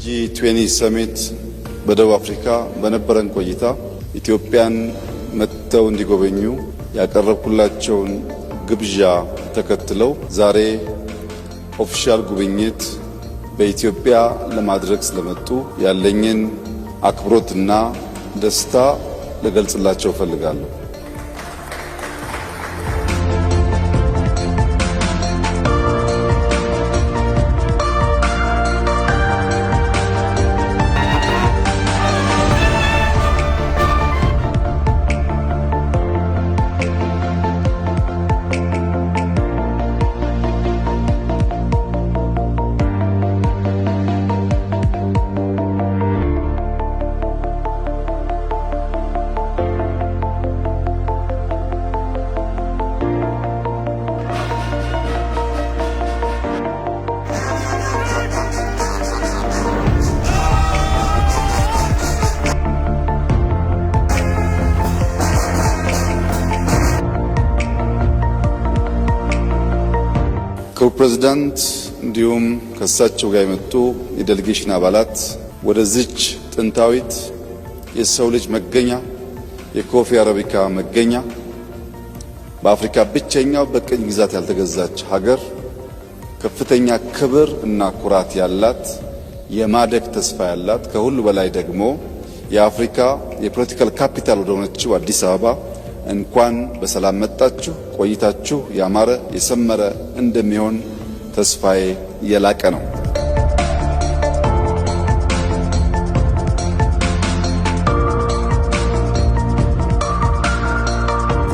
G20 ሰሚት በደቡብ አፍሪካ በነበረን ቆይታ ኢትዮጵያን መጥተው እንዲጎበኙ ያቀረብኩላቸውን ግብዣ ተከትለው ዛሬ ኦፊሻል ጉብኝት በኢትዮጵያ ለማድረግ ስለመጡ ያለኝን አክብሮትና ደስታ ልገልጽላቸው ፈልጋለሁ። ፕሬዝዳንት እንዲሁም ከሳቸው ጋር የመጡ የዴሌጌሽን አባላት ወደዚች ጥንታዊት የሰው ልጅ መገኛ የኮፊ አረቢካ መገኛ በአፍሪካ ብቸኛው በቅኝ ግዛት ያልተገዛች ሀገር ከፍተኛ ክብር እና ኩራት ያላት የማደግ ተስፋ ያላት ከሁሉ በላይ ደግሞ የአፍሪካ የፖለቲካል ካፒታል ወደሆነችው አዲስ አበባ እንኳን በሰላም መጣችሁ። ቆይታችሁ ያማረ የሰመረ እንደሚሆን ተስፋዬ የላቀ ነው።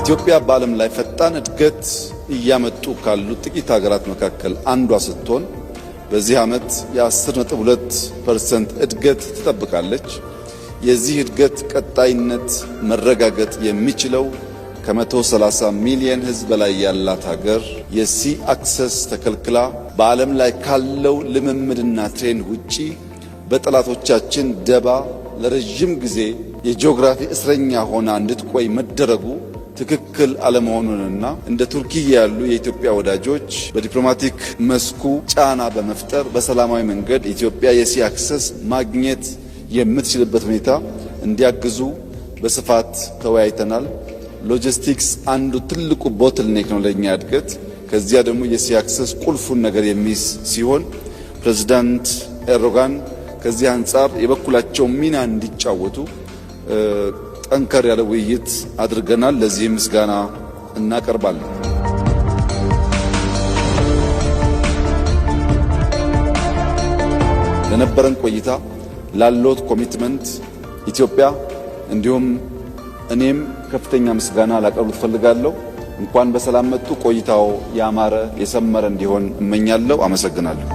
ኢትዮጵያ በዓለም ላይ ፈጣን እድገት እያመጡ ካሉ ጥቂት ሀገራት መካከል አንዷ ስትሆን በዚህ ዓመት የ10.2% እድገት ትጠብቃለች። የዚህ እድገት ቀጣይነት መረጋገጥ የሚችለው ከ130 ሚሊዮን ሕዝብ በላይ ያላት ሀገር የሲ አክሰስ ተከልክላ በዓለም ላይ ካለው ልምምድና ትሬንድ ውጪ በጠላቶቻችን ደባ ለረጅም ጊዜ የጂኦግራፊ እስረኛ ሆና እንድትቆይ መደረጉ ትክክል አለመሆኑንና እንደ ቱርኪ ያሉ የኢትዮጵያ ወዳጆች በዲፕሎማቲክ መስኩ ጫና በመፍጠር በሰላማዊ መንገድ ኢትዮጵያ የሲ አክሰስ ማግኘት የምትችልበት ሁኔታ እንዲያግዙ በስፋት ተወያይተናል። ሎጂስቲክስ አንዱ ትልቁ ቦትልኔክ ነው ለኛ እድገት። ከዚያ ደግሞ የሲ አክሰስ ቁልፉን ነገር የሚይዝ ሲሆን ፕሬዝዳንት ኤርዶጋን ከዚህ አንጻር የበኩላቸው ሚና እንዲጫወቱ ጠንከር ያለ ውይይት አድርገናል። ለዚህ ምስጋና እናቀርባለን። ለነበረን ቆይታ ላሎት ኮሚትመንት ኢትዮጵያ እንዲሁም እኔም ከፍተኛ ምስጋና ላቀርብ ፈልጋለሁ። እንኳን በሰላም መጡ። ቆይታው ያማረ የሰመረ እንዲሆን እመኛለሁ። አመሰግናለሁ።